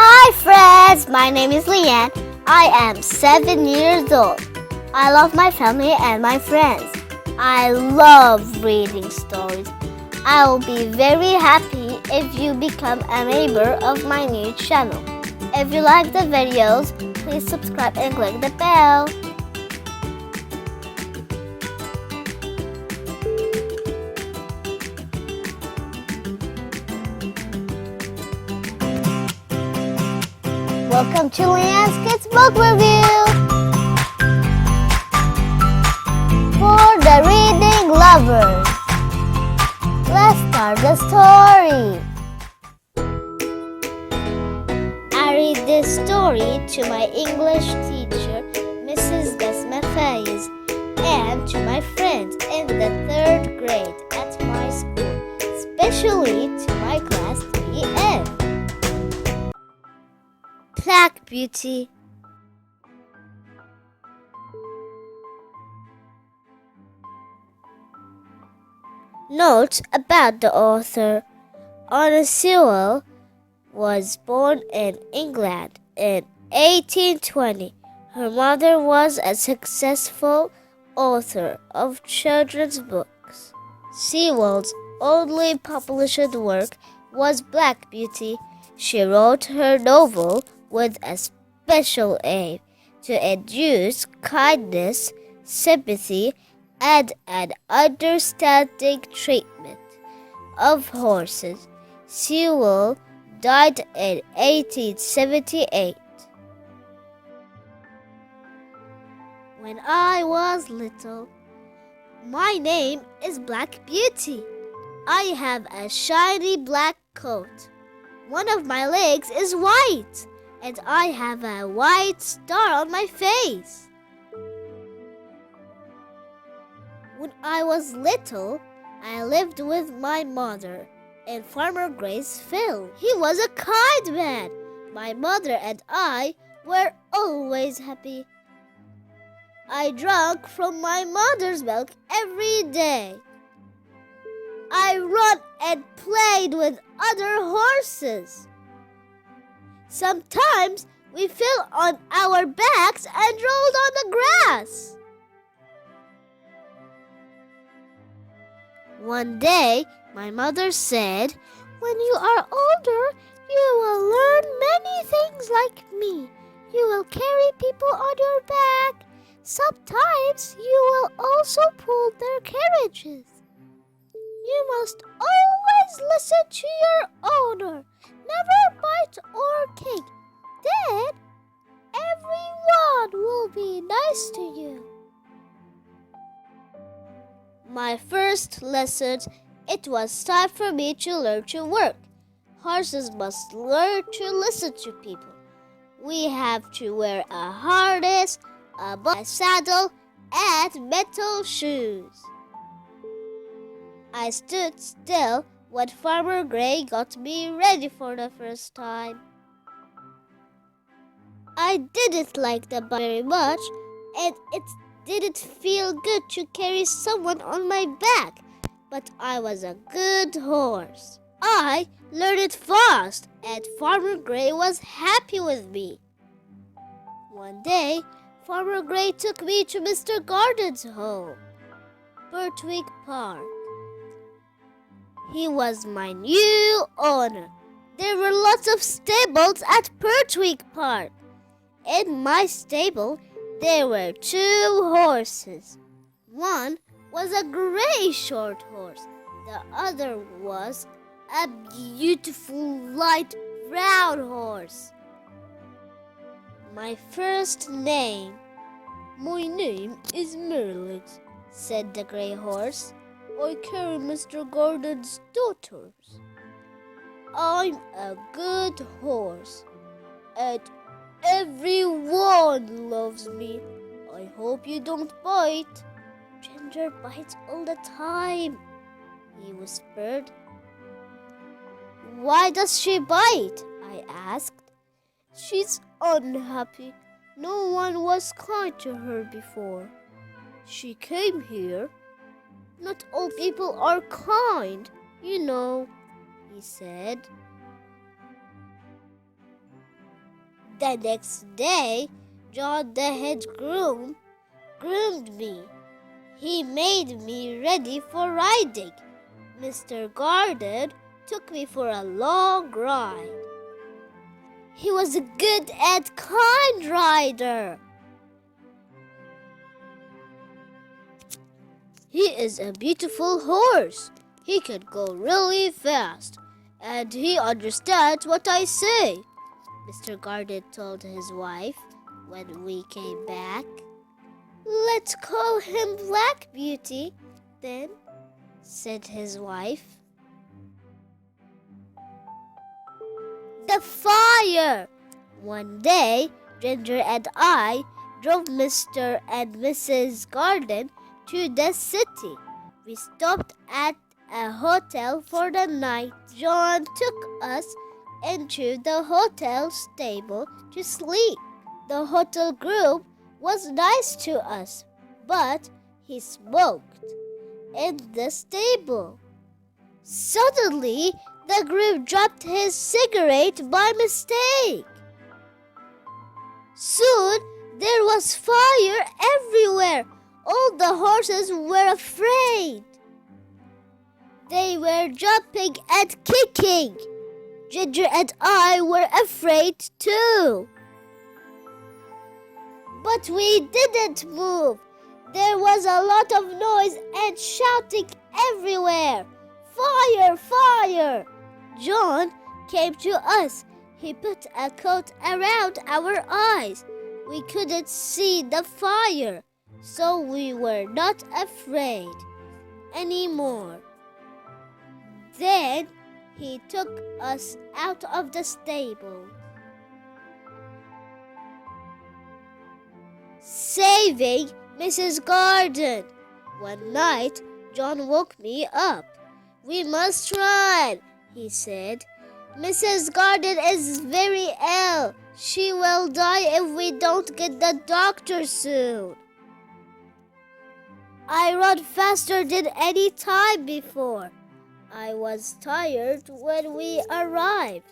Hi friends, my name is Leanne. I am 7 years old. I love my family and my friends. I love reading stories. I will be very happy if you become a member of my new channel. If you like the videos, please subscribe and click the bell. Welcome to Leanne's Kids Book Review. For the reading lovers, let's start the story. I read this story to my English teacher, Mrs. Desma Faiz, and to my friends in the 3rd grade at my school, especially to my class 3F. Black Beauty. Note about the author. Anna Sewell was born in England in 1820. Her mother was a successful author of children's books. Sewell's only published work was Black Beauty. She wrote her novel with a special aim to induce kindness, sympathy, and an understanding treatment of horses. Sewell died in 1878. When I was little, my name is Black Beauty. I have a shiny black coat. One of my legs is white, and I have a white star on my face. When I was little, I lived with my mother in Farmer Gray's field. He was a kind man. My mother and I were always happy. I drank from my mother's milk every day. I ran and played with other horses. Sometimes we fell on our backs and rolled on the grass. One day, my mother said, "When you are older, you will learn many things like me. You will carry people on your back. Sometimes you will also pull their carriages. You must always listen to your owner. Never bite or kick. Then everyone will be nice to you." My first lesson, it was time for me to learn to work. Horses must learn to listen to people. We have to wear a harness, a saddle, and metal shoes. I stood still when Farmer Gray got me ready for the first time. I didn't like the bike very much, and it didn't feel good to carry someone on my back, but I was a good horse. I learned it fast, and Farmer Gray was happy with me. One day, Farmer Gray took me to Mr. Garden's home, Birtwick Park. He was my new owner. There were lots of stables at Birtwick Park. In my stable, there were 2 horses. One was a gray short horse. The other was a beautiful light brown horse. My first name. "My name is Merrylegs," said the gray horse. "I carry Mr. Garden's daughters. I'm a good horse, and everyone loves me. I hope you don't bite." "Ginger bites all the time," he whispered. "Why does she bite?" I asked. "She's unhappy. No one was kind to her before. She came here. Not all people are kind, you know," he said. The next day, John the head groom groomed me. He made me ready for riding. Mr. Garden took me for a long ride. He was a good and kind rider. He is a beautiful horse. He can go really fast, and he understands what I say, Mr. Garden told his wife when we came back. Let's call him Black Beauty, then, said his wife. The fire! One day, Ginger and I drove Mr. and Mrs. Garden to the city. We stopped at a hotel for the night. John took us into the hotel stable to sleep. The hotel group was nice to us, but he smoked in the stable. Suddenly, the group dropped his cigarette by mistake. Soon, there was fire everywhere. All the horses were afraid. They were jumping and kicking. Ginger and I were afraid too. But we didn't move. There was a lot of noise and shouting everywhere. Fire! Fire! John came to us. He put a coat around our eyes. We couldn't see the fire, so we were not afraid anymore. Then he took us out of the stable. Saving Mrs. Garden. One night, John woke me up. We must run, he said. Mrs. Garden is very ill. She will die if we don't get the doctor soon. I ran faster than any time before. I was tired when we arrived,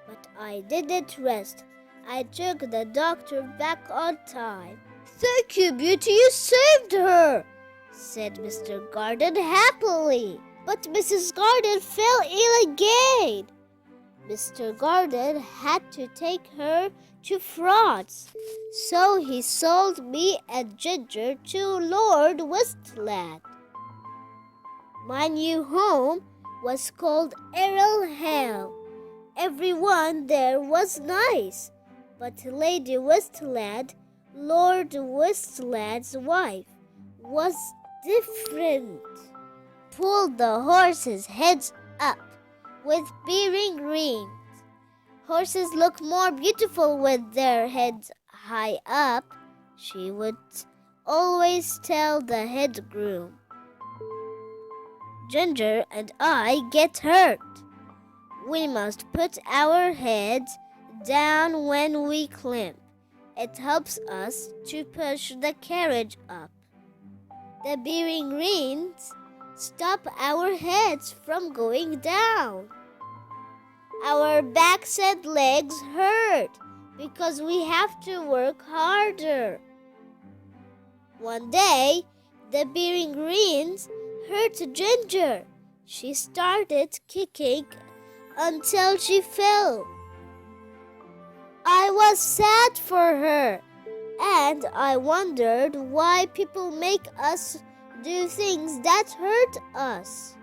but I didn't rest. I took the doctor back on time. Thank you, Beauty, you saved her, said Mr. Garden happily. But Mrs. Garden fell ill again. Mr. Garden had to take her to France, so he sold me and Ginger to Lord Westland. My new home was called Errol Hall. Everyone there was nice, but Lady Westland, Lord Westland's wife, was different. Pulled the horses' heads up with bearing rings. Horses look more beautiful with their heads high up, she would always tell the head groom. Ginger and I get hurt. We must put our heads down when we climb. It helps us to push the carriage up. The bearing rings stop our heads from going down. Our backs and legs hurt because we have to work harder. One day, the bearing rings hurt Ginger. She started kicking until she fell. I was sad for her, and I wondered why people make us do things that hurt us.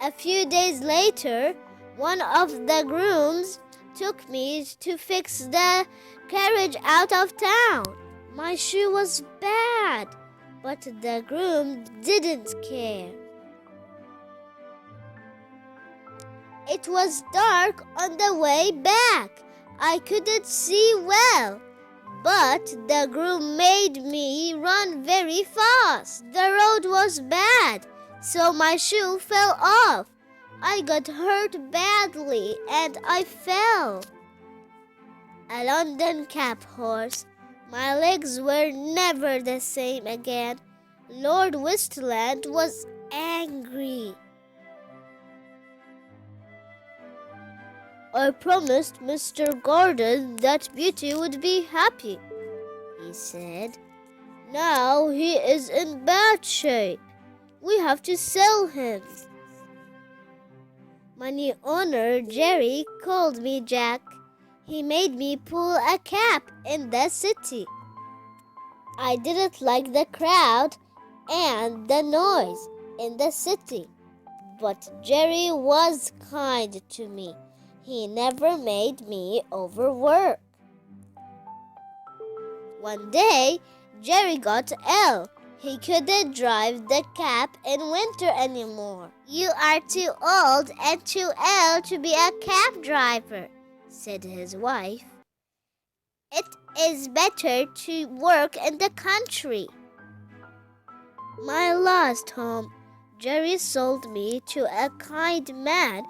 A few days later, one of the grooms took me to fix the carriage out of town. My shoe was bad, but the groom didn't care. It was dark on the way back. I couldn't see well, but the groom made me run very fast. The road was bad, so my shoe fell off. I got hurt badly and I fell. A London cab horse. My legs were never the same again. Lord Westland was angry. I promised Mr. Garden that Beauty would be happy, he said. Now he is in bad shape. We have to sell him. Money owner Jerry called me Jack. He made me pull a cab in the city. I didn't like the crowd and the noise in the city, but Jerry was kind to me. He never made me overwork. One day, Jerry got ill. He couldn't drive the cab in winter anymore. You are too old and too ill to be a cab driver, said his wife. It is better to work in the country. My last home, Jerry sold me to a kind man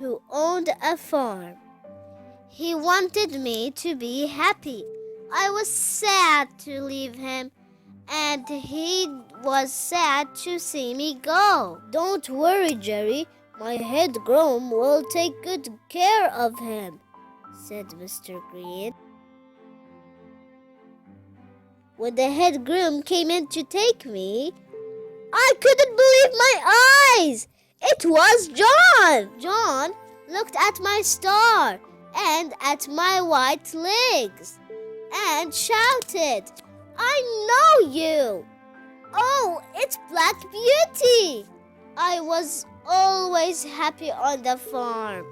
who owned a farm. He wanted me to be happy. I was sad to leave him, and he was sad to see me go. Don't worry, Jerry. My head groom will take good care of him, said Mr. Green. When the head groom came in to take me, I couldn't believe my eyes. It was John. John looked at my star and at my white legs and shouted, I know you. Oh, it's Black Beauty. I was always happy on the farm.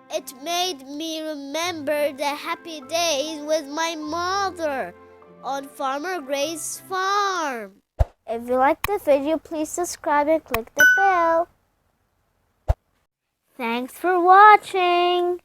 It made me remember the happy days with my mother on Farmer Gray's farm. If you liked the video, please subscribe and click the bell. Thanks for watching.